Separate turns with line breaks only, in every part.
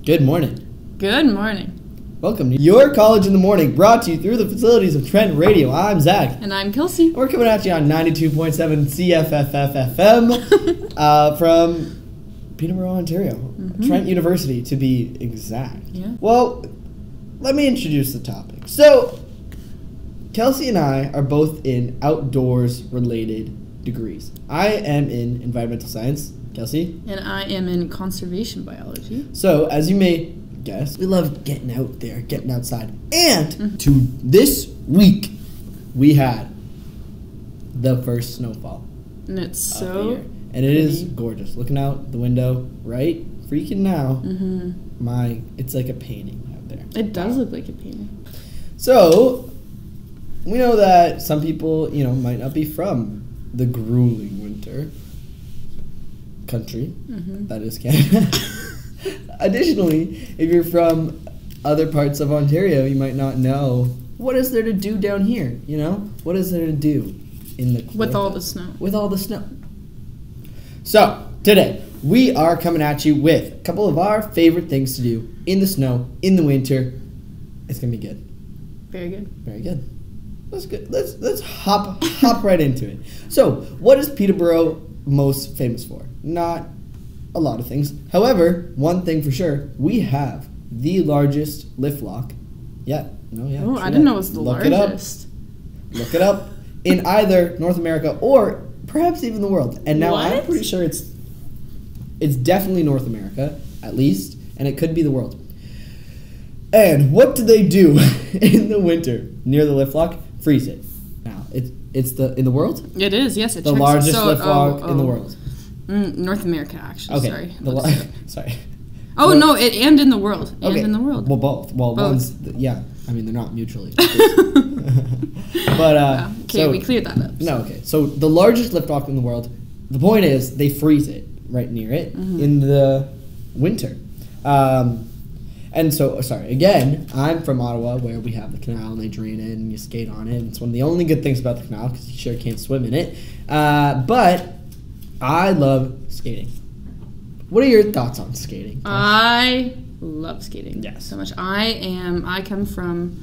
Good morning.
Good morning.
Welcome to Your College in the Morning, brought to you through the facilities of Trent Radio. I'm Zach.
And I'm Kelsey.
We're coming at you on 92.7 CFFF FM from Peterborough, Ontario. Trent University, to be exact.
Yeah.
Well, let me introduce the topic. So, Kelsey and I are both in outdoors-related degrees. I am in environmental science. Kelsey?
And I am in conservation biology.
So, as you may guess, we love getting out there, getting outside. And to this week, we had the first snowfall
And it's
of the
so
year. And it is gorgeous. Looking out the window right freaking now, it's like a painting out there.
It does look like a painting.
So, we know that some people, might not be from the grueling winter country, that is Canada. Additionally, if you're from other parts of Ontario, you might not know what is there to do down here, What is there to do in the
With all the snow.
With all the snow. So, today, we are coming at you with a couple of our favorite things to do in the snow, in the winter. It's going to be good.
Very good.
Very good. That's good. Let's hop right into it. So, what is Peterborough most famous for? Not a lot of things. However, one thing for sure, we have the largest lift lock. Yeah. No, yeah.
Oh, I didn't know it was the largest.
Look it up in either North America or perhaps even the world. And now I'm pretty sure it's definitely North America, at least, and it could be the world. And what do they do in the winter near the lift lock? Freeze it. Now, it's in the world?
It is, yes.
The largest lift lock in the world.
North America, actually.
Okay.
Sorry.
Sorry.
Oh,
well,
no, and in the world.
Okay.
And in the world.
Well, both. Well,
both.
one's, they're not mutually. But,
okay, we cleared that up.
No, okay. So, the largest lift lock in the world, the point is they freeze it right near it in the winter. And so, again, I'm from Ottawa, where we have the canal, and they drain it, and you skate on it. It's one of the only good things about the canal, because you sure can't swim in it. But I love skating. What are your thoughts on skating?
I love skating.
Yes.
So much. I come from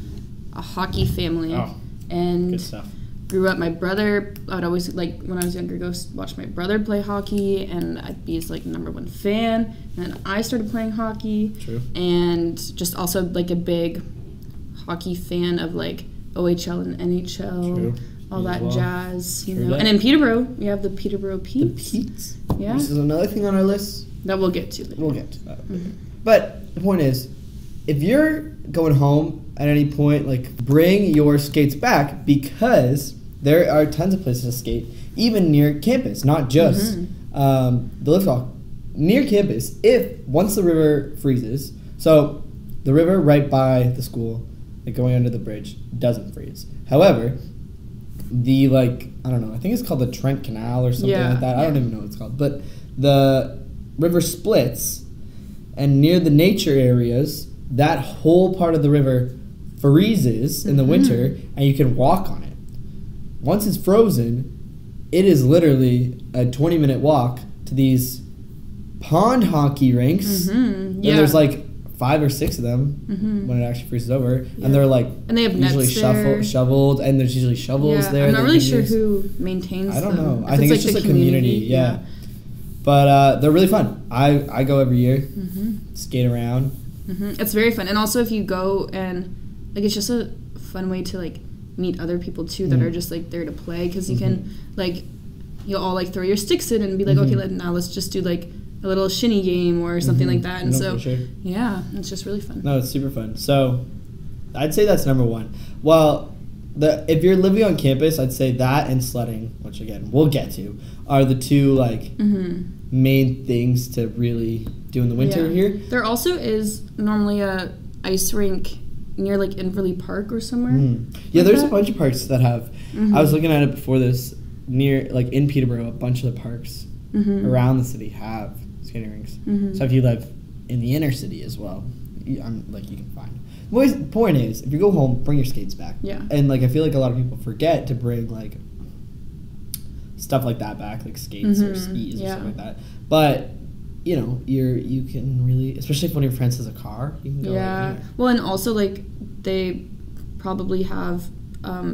a hockey family.
Oh,
and
good stuff.
Grew up, my brother, I'd always, when I was younger, go watch my brother play hockey, and I'd be his, #1 fan, and then I started playing hockey.
True.
And just also, a big hockey fan of, OHL and NHL.
True.
All that jazz,
True
know.
that.
And in Peterborough, we have the Peterborough Petes.
The Petes.
Yeah.
This is another thing on our list.
That we'll get to later.
We'll get to that. But the point is, if you're going home at any point, bring your skates back, because there are tons of places to skate, even near campus, not just the lift lock. Near campus, once the river freezes, so the river right by the school, going under the bridge, doesn't freeze. However, the, I don't know, I think it's called the Trent Canal or something like that. I don't even know what it's called. But the river splits, and near the nature areas, that whole part of the river freezes in the winter, and you can walk on it. Once it's frozen, it is literally a 20-minute walk to these pond hockey rinks. And there's 5 or 6 of them when it actually freezes over. Yeah. And they're
and they have
usually
nets there.
shoveled, and there's usually shovels there.
I'm not really sure who maintains them.
I don't know. I think it's just a community. Yeah. But they're really fun. I go every year, skate around.
It's very fun. And also if you go and, it's just a fun way to, meet other people, too, that are just, there to play. Because you can, you'll all, throw your sticks in and be okay, now let's just do, a little shinny game or something like that. And so, yeah, it's just really fun.
No, it's super fun. So, I'd say that's number 1. Well, if you're living on campus, I'd say that and sledding, which, again, we'll get to, are the two, main things to really do in the winter here.
There also is normally a ice rink near, Inverley Park or somewhere.
Yeah, there's a bunch of parks that have. I was looking at it before this. Near, in Peterborough, a bunch of the parks around the city have skating rinks. So if you live in the inner city as well, you can find. The point is, if you go home, bring your skates back.
Yeah.
And I feel like a lot of people forget to bring stuff like that back, like skates or skis or something like that. But you know, you can really, especially if one of your friends has a car, you can go anywhere.
Well, and also like they probably have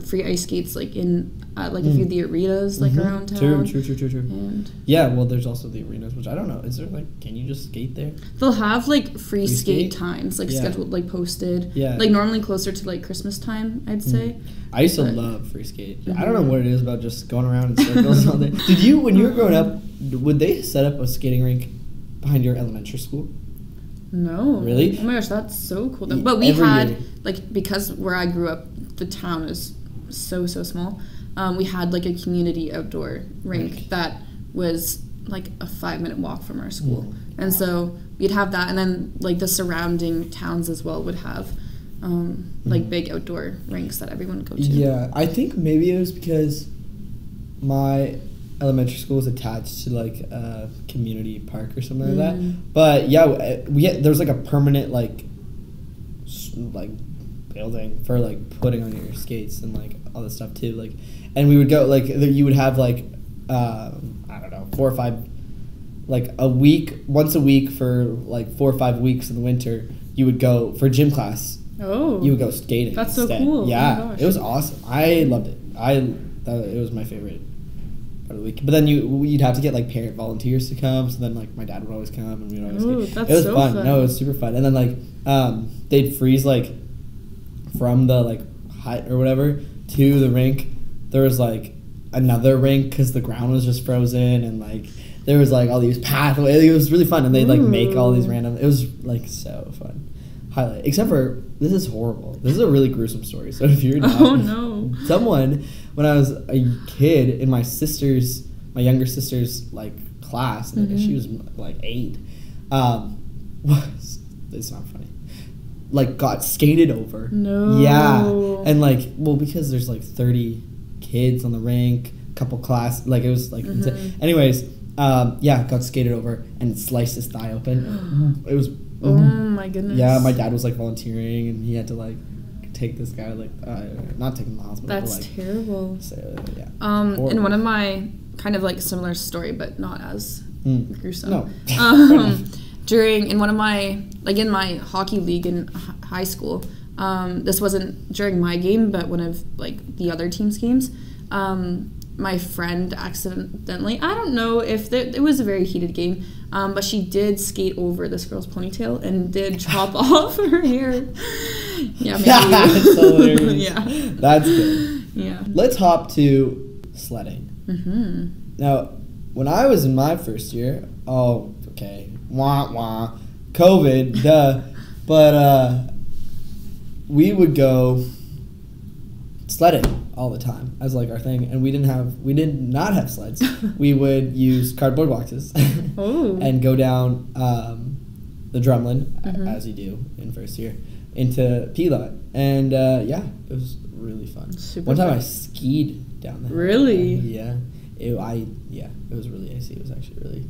free ice skates like in like a few of the arenas like around town.
True. And yeah, well, there's also the arenas, which I don't know. Is there like, can you just skate there?
They'll have like free skate times, like scheduled, like posted. Yeah. Like normally closer to like Christmas time, I'd say.
I used to love free skate. I don't know what it is about just going around in circles all day. Did you, when you were growing up, would they set up a skating rink behind your elementary school?
No.
Really?
Oh my gosh, that's so cool. But we had, like, because where I grew up, the town is so small, we had, like, a community outdoor rink that was, like, a 5-minute walk from our school. And so we'd have that, and then, like, the surrounding towns as well would have, like, big outdoor rinks that everyone would go to.
Yeah, I think maybe it was because my elementary school was attached to like a community park or something like that. But yeah, there was like a permanent like building for like putting on your skates and like all this stuff too. Like, and we would go like you would have like I don't know, 4 or 5 like a week, once a week for like 4 or 5 weeks in the winter. You would go for gym class.
Oh,
you would go skating.
That's
instead.
So cool.
Yeah,
oh my gosh.
It was awesome. I loved it. It was my favorite part of the week. But then you'd have to get like parent volunteers to come. So then like my dad would always come and we'd always skate.
That's
it was
so
fun.
fun.
No, it was super fun. And then like they'd freeze like from the like hut or whatever to the rink. There was like another rink because the ground was just frozen and like there was like all these pathways. It was really fun and they'd like make all these random. It was like so fun. Highlight. Except for this is horrible. This is a really gruesome story. So if you're not someone, when I was a kid in my younger sister's like class, and she was like 8, it's not funny. Like got skated over.
No.
Yeah, and like because there's like 30 kids on the rink, couple class, like it was like anyways, got skated over and sliced his thigh open. It was.
Oh my goodness.
Yeah, my dad was like volunteering and he had to like take this guy like not take him to the hospital.
That's
but, like,
terrible.
So, yeah.
In one of my kind of like similar story but not as gruesome.
No.
In one of my like in my hockey league in high school, this wasn't during my game but one of like the other team's games. My friend accidentally, I don't know if it was a very heated game, but she did skate over this girl's ponytail and did chop off her hair. Yeah, maybe.
That's hilarious.
Yeah.
That's good.
Yeah.
Let's hop to sledding. Now, when I was in my first year, COVID, duh, but we would go sledding all the time as like our thing, and we did not have sleds. We would use cardboard boxes and go down the drumlin as you do in first year into P-Lot, and it was really fun. One time I skied down there.
Really?
Yeah. It was really icy. It was actually really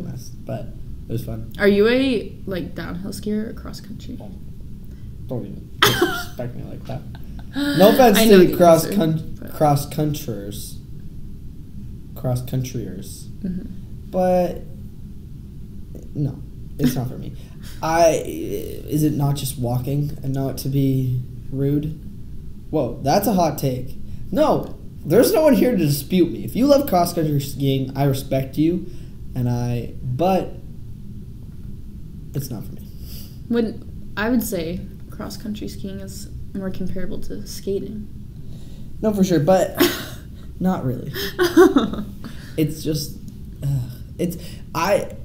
mess, but it was fun.
Are you a like downhill skier or cross country?
Don't even disrespect me like that. No offense to cross-countryers, but no, it's not for me. Is it not just walking and not to be rude? Whoa, that's a hot take. No, there's no one here to dispute me. If you love cross-country skiing, I respect you, but it's not for me.
I would say cross-country skiing is more comparable to skating.
No, for sure, but not really. It's just, I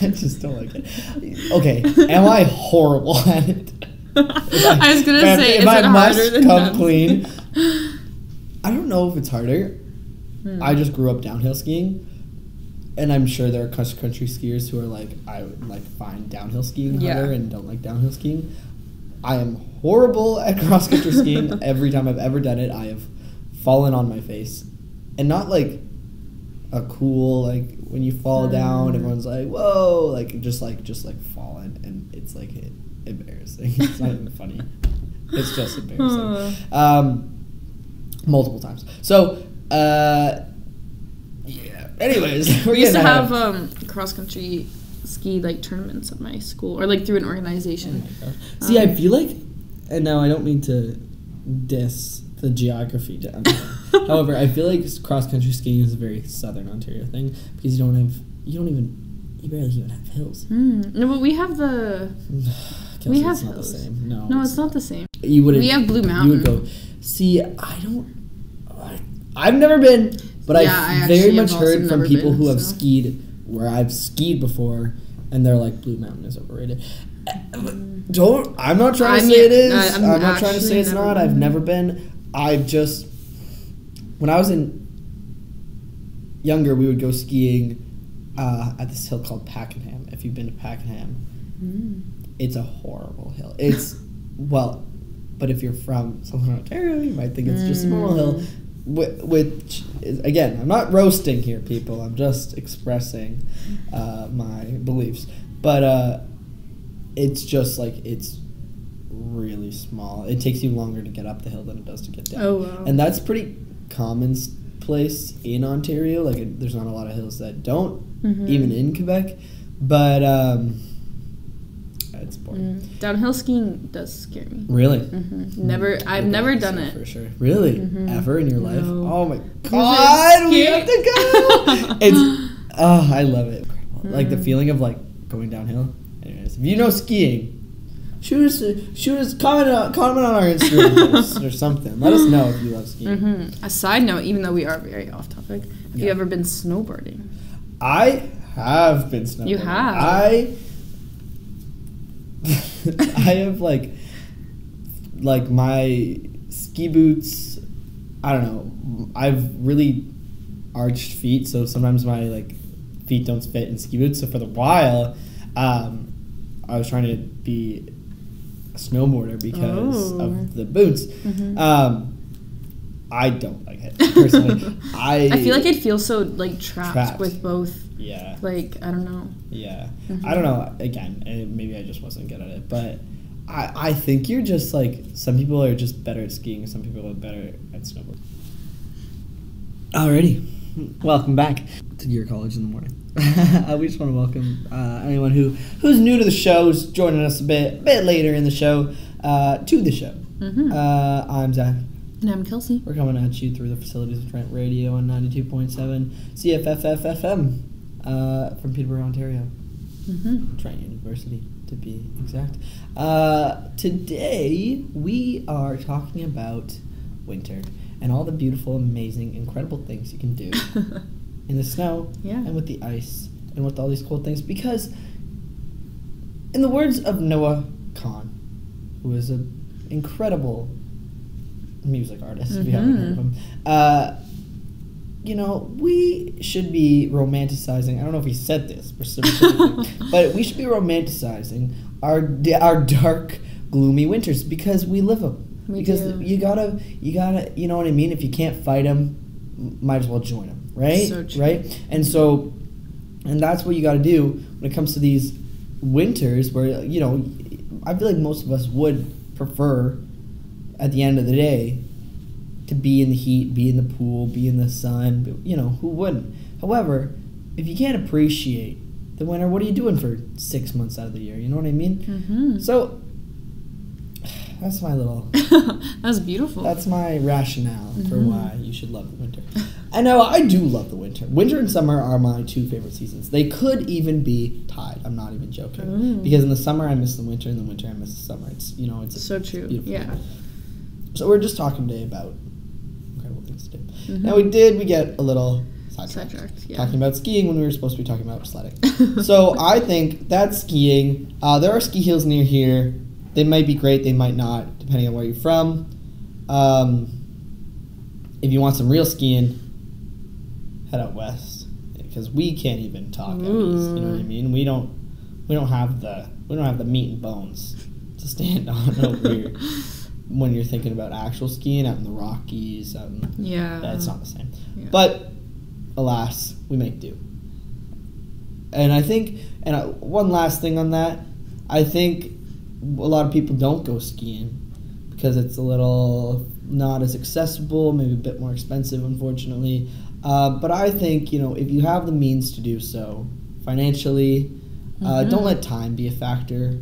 just don't like it. Okay, am I horrible at it?
I was gonna say, is it harder than
come clean? I don't know if it's harder. I just grew up downhill skiing, and I'm sure there are cross-country skiers who are like, I would like find downhill skiing harder and don't like downhill skiing. I am horrible at cross-country skiing. Every time I've ever done it, I have fallen on my face. And not like a cool, like when you fall down, everyone's like, whoa, like just falling. And it's like embarrassing. It's not even funny. It's just embarrassing. Multiple times. So, anyways.
We used to have cross country ski like tournaments at my school, or like through an organization.
See, I feel like, and now I don't mean to diss the geography down here. However, I feel like cross country skiing is a very southern Ontario thing because you barely even have hills.
No, but we have the.
Kelsey,
we have
it's not
hills.
the same.
No, it's not the same.
You wouldn't.
We have Blue Mountain.
You would go. See, I've never been, but I've very much heard from people who have skied where I've skied before, and they're like Blue Mountain is overrated. I'm not trying to say it is. I'm not trying to say it's not. I've never been. When I was younger, we would go skiing at this hill called Pakenham. If you've been to Pakenham, it's a horrible hill. But if you're from Southern Ontario, you might think it's just a normal hill. Which is, again, I'm not roasting here, people. I'm just expressing my beliefs. But it's just like it's really small. It takes you longer to get up the hill than it does to get down.
Oh, wow.
And that's pretty commonplace in Ontario. Like, there's not a lot of hills that don't, even in Quebec. But it's boring.
Downhill skiing does scare me.
Really?
I've never done it.
For sure. Really? Ever in your life?
No.
Oh my God! We have to go! I love it. Like the feeling of like going downhill. Anyways, if you know skiing, shoot us, comment on our Instagram post or something. Let us know if you love skiing.
A side note, even though we are very off topic, have you ever been snowboarding?
I have been snowboarding.
You have?
I have like my ski boots. I don't know. I've really arched feet, so sometimes my like feet don't fit in ski boots. So for the while, I was trying to be a snowboarder because of the boots. I don't like it personally. I
feel like I'd feel so like trapped with both.
Yeah.
Like, I don't know.
Yeah. I don't know. Again, maybe I just wasn't good at it. But I think you're just like, some people are just better at skiing, some people are better at snowboarding. Alrighty. Welcome back to Your College in the Morning. We just want to welcome anyone who's new to the show, who's joining us a bit later in the show, to the show. I'm Zach.
And I'm Kelsey.
We're coming at you through the facilities of Trent Radio on 92.7 CFFFFM. From Peterborough, Ontario. Trent University, to be exact. Today, we are talking about winter and all the beautiful, amazing, incredible things you can do in the snow and with the ice and with all these cool things. Because, in the words of Noah Kahn, who is an incredible music artist, if you haven't heard of him, we should be romanticizing. I don't know if he said this specifically, but we should be romanticizing our dark, gloomy winters because we live them. You gotta, you know what I mean? If you can't fight them, might as well join them, right?
So true.
Right? And that's what you gotta do when it comes to these winters where, I feel like most of us would prefer, at the end of the day, to be in the heat, be in the pool, be in the sun, who wouldn't? However, if you can't appreciate the winter, what are you doing for 6 months out of the year? You know what I mean? So, that's my little...
That's beautiful.
That's my rationale for why you should love the winter. I know, I do love the winter. Winter and summer are my two favorite seasons. They could even be tied. I'm not even joking. Because in the summer, I miss the winter, and in the winter, I miss the summer. It's
so true.
Yeah. So we're just talking today about incredible things to do. Now we get a little sidetracked. Talking about skiing when we were supposed to be talking about sledding. So I think that skiing, there are ski hills near here. They might be great, they might not, depending on where you're from. If you want some real skiing, head out west, because we can't even talk out east. You know what I mean? We don't have the meat and bones to stand on over here. When you're thinking about actual skiing out in the Rockies, it's not the same. Yeah. But alas, we make do. And I think, one last thing on that, I think a lot of people don't go skiing because it's a little not as accessible, maybe a bit more expensive, unfortunately. But I think, if you have the means to do so, financially. Don't let time be a factor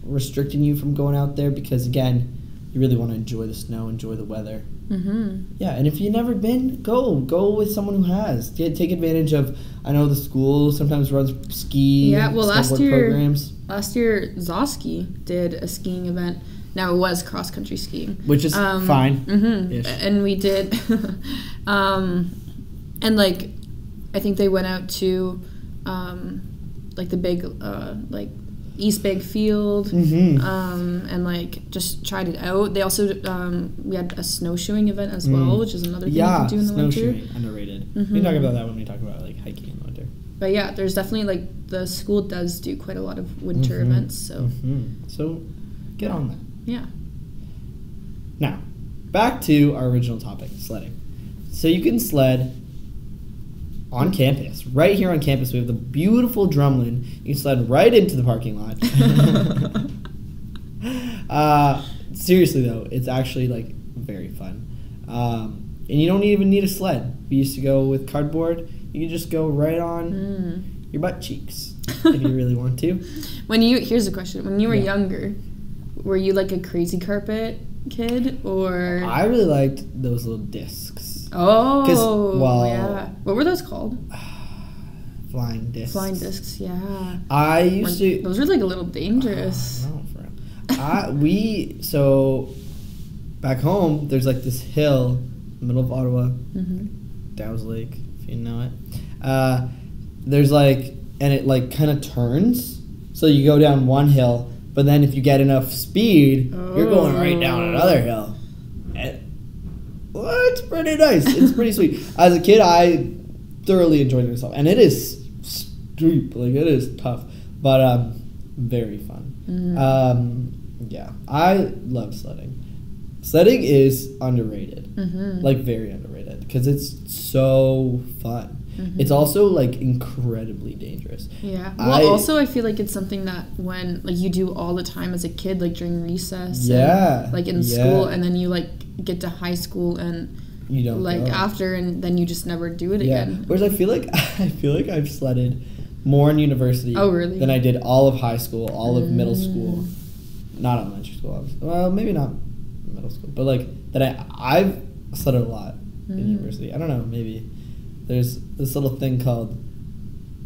restricting you from going out there, because again, you really want to enjoy the snow, enjoy the weather. Yeah, and if you've never been, go with someone who has. Take advantage of. I know the school sometimes runs ski.
Yeah, well,
programs.
Last year Zoski did a skiing event. Now it was cross country skiing,
which is fine.
And we did, and like, I think they went out to, like the big East Bank Field, and like just tried it out. They also we had a snowshoeing event as well, which is another thing you can do in the winter.
Snowshoeing, underrated. We can talk about that when we talk about like hiking in the winter.
But yeah, there's definitely like the school does do quite a lot of winter events, so
so get on that.
Yeah.
Now, back to our original topic, sledding. So you can sled on campus. Right here on campus, we have the beautiful drumlin. You can sled right into the parking lot. Seriously, though, it's actually, like, very fun. And you don't even need a sled. We used to go with cardboard. You can just go right on your butt cheeks if you really want to.
Here's a question. When you were younger, were you, like, a crazy carpet kid, or?
I really liked those little discs.
Oh, yeah. What were those called?
Flying discs.
Flying discs, yeah.
I used to.
Those were like a little dangerous.
No, for real. So back home, there's like this hill in the middle of Ottawa, Dow's Lake, if you know it. There's like, and it like kind of turns, so you go down one hill, but then if you get enough speed, you're going right down another hill. Well, it's pretty nice. It's pretty sweet. As a kid, I thoroughly enjoyed myself, and it is steep, like it is tough, but very fun. Yeah, I love sledding. Sledding is underrated, like very underrated, because it's so fun. It's also like incredibly dangerous.
Yeah. Well, also I feel like it's something that when like you do all the time as a kid, like during recess, and, like in school, and then you like get to high school and you don't like go after, and then you just never do it again.
Whereas I feel like I've sledded more in university than I did all of high school, all of middle school, not elementary school, obviously. Well, maybe not middle school, but like that I've sledded a lot in university. I don't know, maybe there's this little thing called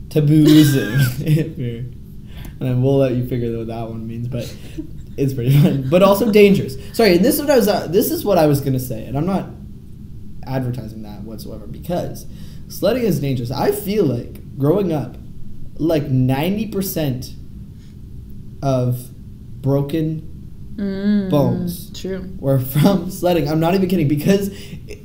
taboozing, and I will let you figure out what that one means, but it's pretty fun, but also dangerous. Sorry, and this is what I was gonna say, and I'm not advertising that whatsoever, because sledding is dangerous. I feel like growing up, like 90% of broken bones were from sledding. I'm not even kidding, because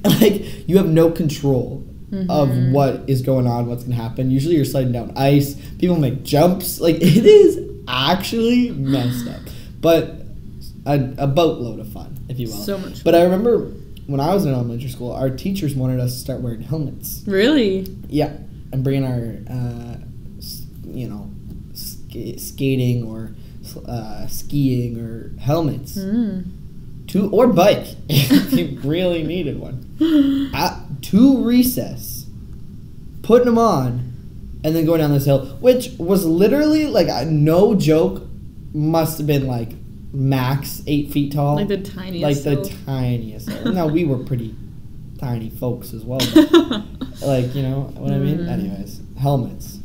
like you have no control of what is going on, what's gonna happen. Usually you're sliding down ice, people make jumps, like it is actually messed up, but a boatload of fun, if you will. So much fun. But I remember when I was in elementary school, our teachers wanted us to start wearing helmets.
Really?
Yeah, and bringing our skating or skiing or helmets or bike if you really needed one to recess, putting them on, and then going down this hill, which was literally like no joke, must have been like max 8 feet tall,
like the tiniest
hill. Now we were pretty tiny folks as well, but like, you know what I mean. Anyways, helmets.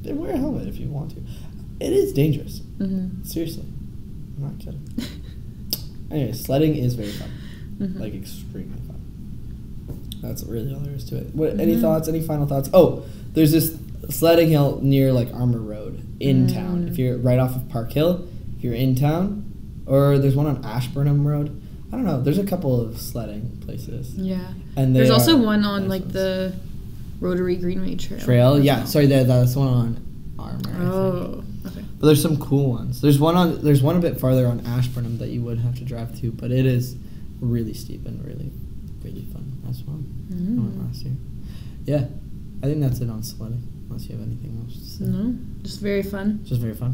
Wear a helmet if you want to. It is dangerous. Seriously, I'm not kidding. Anyway, sledding is very fun, like extremely fun. That's really all there is to it. What? Any thoughts? Any final thoughts? Oh, there's this sledding hill near like Armour Road in town. If you're right off of Park Hill, if you're in town, or there's one on Ashburnham Road. I don't know. There's a couple of sledding places.
Yeah, and there's also one on like the Rotary Greenway Trail.
Yeah, sorry, that's one on Armour.
Oh, okay.
But there's some cool ones. There's one a bit farther on Ashburnham that you would have to drive to, but it is really steep and really, really fun as well. I went last year. Yeah, I think that's it on sledding. Unless you have anything else to say.
No, just very fun.
Just very fun.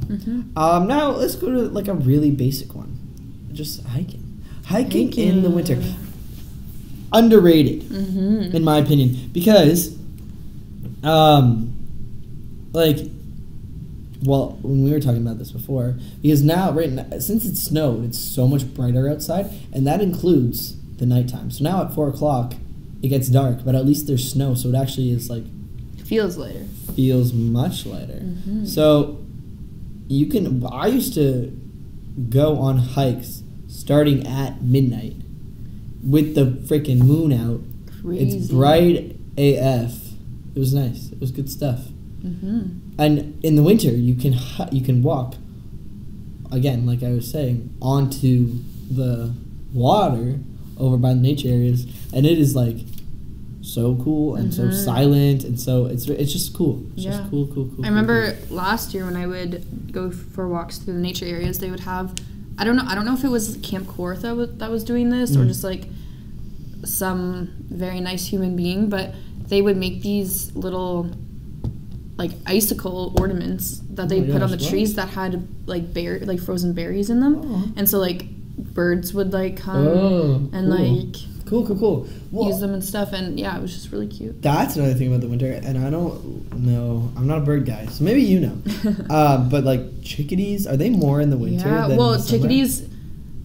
Now let's go to like a really basic one. Just hiking. Hiking in the winter. Underrated, in my opinion, because like, well, when we were talking about this before, because now, since it snowed, it's so much brighter outside, and that includes the nighttime. So now at 4 o'clock, it gets dark, but at least there's snow, so it actually is like...
It feels lighter.
Feels much lighter.
Mm-hmm.
So you can... I used to go on hikes starting at midnight with the freaking moon out.
Crazy.
It's bright AF. It was nice. It was good stuff.
Mm-hmm.
And in the winter, you can walk, again, like I was saying, onto the water over by the nature areas, and it is like so cool and so silent, and so it's just cool. It's just cool.
I remember last year when I would go for walks through the nature areas, they would have, I don't know if it was Camp Kawartha that was doing this or just like some very nice human being, but they would make these little like icicle ornaments that they put on the trees that had like frozen berries in them, and so like birds would like come and like
cool
use them and stuff, and yeah, it was just really cute.
That's another thing about the winter, and I don't know, I'm not a bird guy, so maybe you know, but like chickadees, are they more in the winter?
Yeah,
than
well,
in the summer?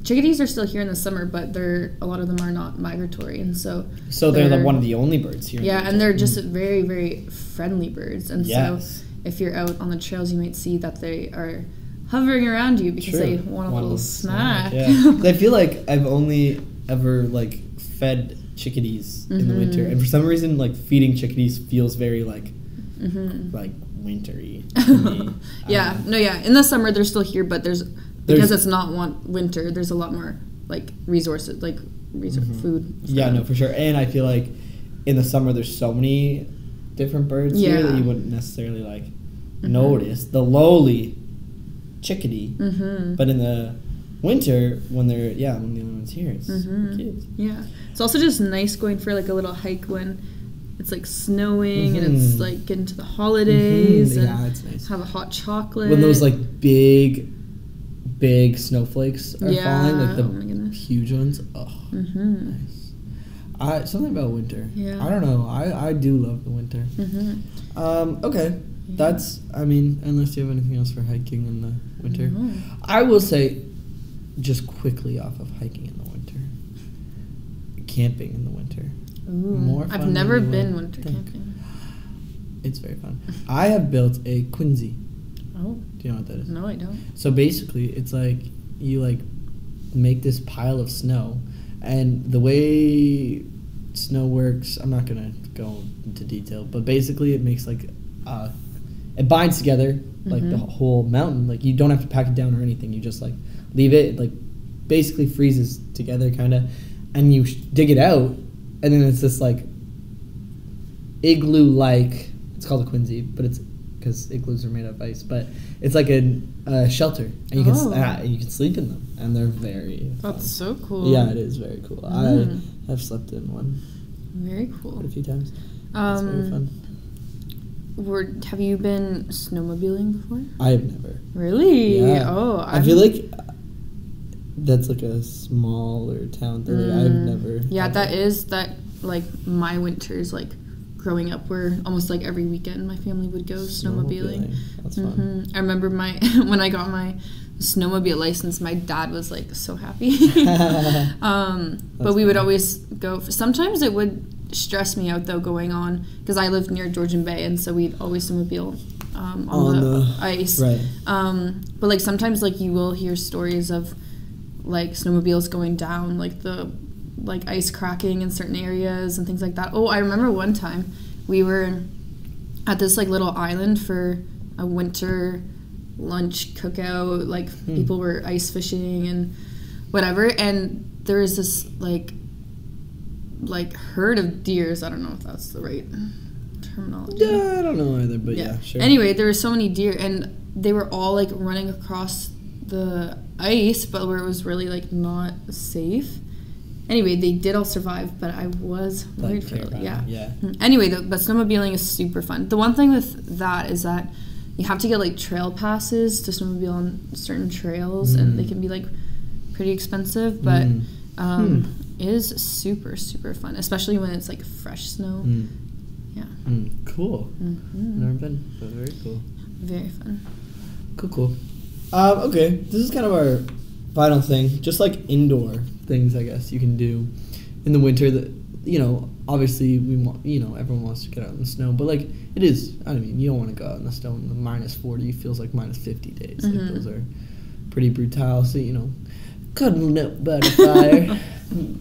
Chickadees are still here in the summer, but a lot of them are not migratory, and so
they're one of the only birds here.
Yeah, and they're just very, very friendly birds, and so if you're out on the trails, you might see that they are hovering around you because they want a little snack.
Yeah, 'cause I feel like I've only ever like fed chickadees in the winter, and for some reason, like feeding chickadees feels very like wintry to me.
In the summer they're still here, but because it's not winter, there's a lot more like resources, food.
Yeah, no, for sure. And I feel like in the summer there's so many different birds here that you wouldn't necessarily like notice the lowly chickadee. But in the winter, when the only ones here, it's cute.
Yeah, it's also just nice going for like a little hike when it's like snowing and it's like getting to the holidays and
it's nice.
Have a hot chocolate
when those like big snowflakes are falling, like the huge ones. Oh, nice. Something about winter. Yeah. I don't know. I do love the winter. Okay. Yeah. That's, I mean, unless you have anything else for hiking in the winter. I will say, just quickly off of hiking in the winter, camping in the winter.
More fun. I've never been winter camping.
It's very fun. I have built a quinzhee.
Oh.
Do you know what that is?
No, I don't.
So basically, it's like you like make this pile of snow, and the way snow works, I'm not gonna go into detail, but basically it makes like it binds together like the whole mountain. Like you don't have to pack it down or anything. You just like leave it, like basically freezes together kind of, and you dig it out, and then it's this like igloo like. It's called a quinzhee, but it's because igloos are made of ice, but it's like a shelter, and you can sleep in them, and they're very fun.
That's so cool.
Yeah, it is very cool. I have slept in one.
Very cool.
Quite a few times. It's very fun.
Have you been snowmobiling before?
I have never.
Really?
Yeah.
Oh,
I feel like that's like a smaller town thing. Like, I've never.
Yeah, that like my winters like. Growing up, where almost like every weekend my family would go snowmobiling.
That's fun.
I remember when I got my snowmobile license, my dad was like so happy. But we would always go. Sometimes it would stress me out though going on because I lived near Georgian Bay, and so we'd always snowmobile on the ice.
Right.
But like sometimes like you will hear stories of like snowmobiles going down, like the ice cracking in certain areas and things like that. Oh, I remember one time we were at this like little island for a winter lunch cookout. Like people were ice fishing and whatever, and there was this like herd of deers. I don't know if that's the right terminology.
Yeah, I don't know either, but yeah sure.
Anyway, there were so many deer, and they were all like running across the ice, but where it was really like not safe. Anyway, they did all survive, but I was worried for it. Yeah. Anyway, but snowmobiling is super fun. The one thing with that is that you have to get like trail passes to snowmobile on certain trails, and they can be like pretty expensive, but it is super, super fun, especially when it's like fresh snow. Yeah.
Cool. Never been, but very cool.
Very fun.
Cool. Okay, this is kind of our final thing. Just like indoor things, I guess you can do in the winter. That obviously we want. Everyone wants to get out in the snow, but like it is. I mean, you don't want to go out in the snow in the -40. Feels like -50 days. Like those are pretty brutal. So cuddling up by the fire,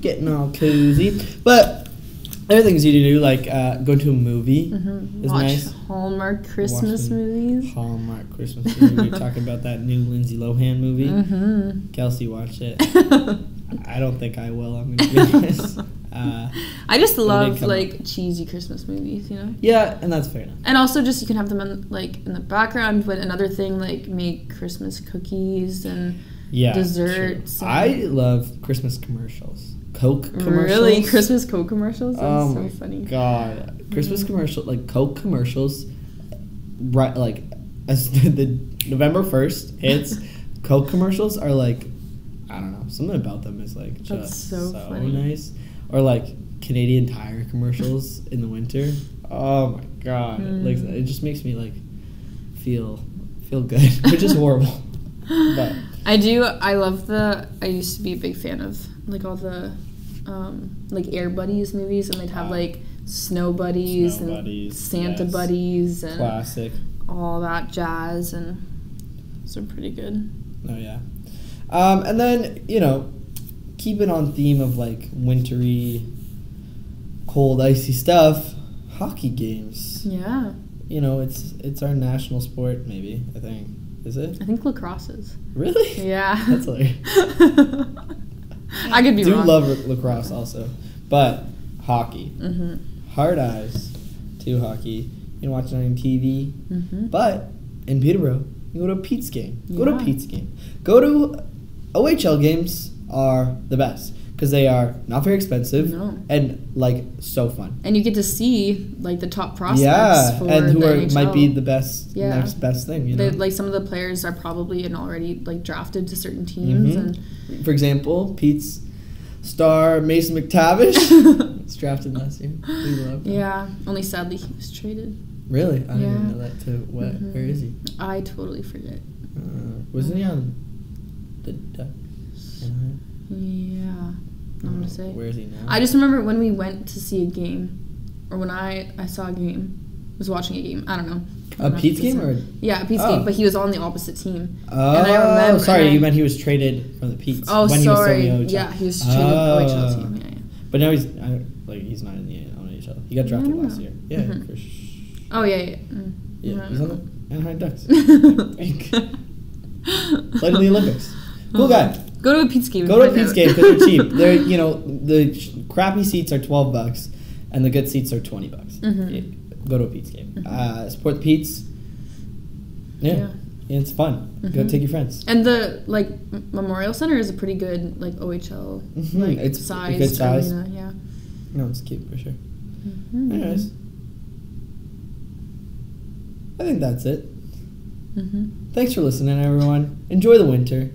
getting all cozy. But other things you can do, like go to a movie, is
Watch
nice.
Hallmark Christmas movies.
Hallmark Christmas movie. You're talking about that new Lindsay Lohan movie. Kelsey watched it. I don't think I will. I'm gonna be honest.
I just love like cheesy Christmas movies,
Yeah, and that's fair enough.
And also, just you can have them in the background. But another thing, like make Christmas cookies and desserts.
And I love Christmas commercials. Coke commercials.
Really, Christmas Coke commercials? That's so funny.
God, Christmas commercial, like Coke commercials. Right, like as the November 1st hits, Coke commercials are like, I don't know, something about them is like just so funny. Nice. Or like Canadian Tire commercials in the winter. Oh my God, like it just makes me like feel good, which is horrible. But
I used to be a big fan of like all the like Air Buddies movies, and they'd have like Snow Buddies and Santa Buddies and
classic,
all that jazz, and those are pretty good.
Oh yeah. And then keeping on theme of like wintry, cold, icy stuff, hockey games.
Yeah.
It's our national sport, maybe, I think. Is it?
I think lacrosse is.
Really?
Yeah.
That's hilarious.
I could be wrong.
I do love lacrosse also. But hockey. Hard eyes to hockey. You can watch it on TV. But in Peterborough, you go to a Pete's game. Go to a Pete's game. Go to OHL games are the best because they are not very expensive and like so fun. And
you get to see like the top prospects for
and who
the
are
NHL.
might be the best next best thing.
Like some of the players are probably already like drafted to certain teams. And
for example, Pete's star Mason McTavish was drafted last year. We love him.
Yeah, only sadly he was traded.
Really? I didn't even know that. To what? Where is he?
I totally forget.
Wasn't he on the Ducks?
Yeah, I'm gonna say.
Where is he now?
I just remember when we went to see a game, or when I saw a game, was watching a game. I don't know.
A Pete's game or?
Yeah, a Pete's game, but he was on the opposite team.
Oh,
and I remember,
sorry, you meant he was traded from the Pete's.
Oh,
when
sorry.
He was on the OHL.
Yeah, he was traded from the OHL team. Yeah.
But now he's not in the OHL. He got drafted last year. Yeah, for sure.
Oh yeah.
Yeah, he's on the Anaheim Ducks. Played in the Olympics. Cool guy.
Go to a Pete's game.
Go to a Pete's game because they're cheap. They're the crappy seats are $12, and the good seats are $20. Go to a Pete's game. Support the Pete's. Yeah, it's fun. Go take your friends.
And the Memorial Center is a pretty good OHL
it's
size.
A good size.
Arena, yeah.
No, it's cute for sure. Anyways, I think that's it. Thanks for listening, everyone. Enjoy the winter.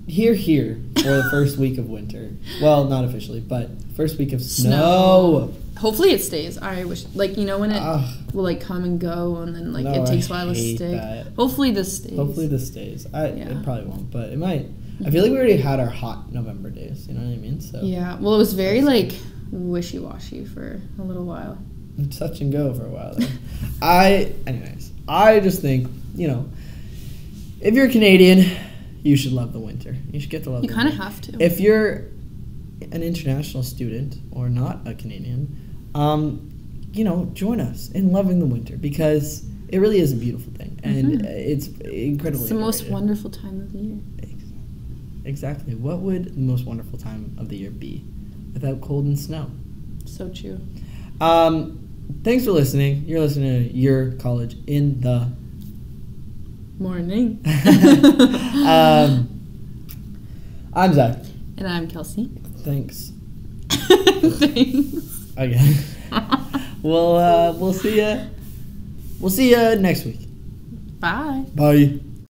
Here for the first week of winter. Well, not officially, but first week of snow.
Hopefully it stays. I wish, when it will come and go, and then it takes a while to stick.
That.
Hopefully this stays.
It probably won't, but it might. I feel like we already had our hot November days. You know what I mean? So
yeah. Well, it was very wishy-washy for a little while.
Touch and go for a while there. I just think if you're Canadian, you should love the winter. You should get to love the winter.
You kind of have to.
If you're an international student or not a Canadian, join us in loving the winter because it really is a beautiful thing. And it's incredibly
It's the most wonderful time of the year.
Exactly. What would the most wonderful time of the year be without cold and snow?
So true.
Thanks for listening. You're listening to Your College in the
Morning.
I'm Zach.
And I'm Kelsey.
Thanks.
Thanks.
Again. We'll see ya next week.
Bye.
Bye.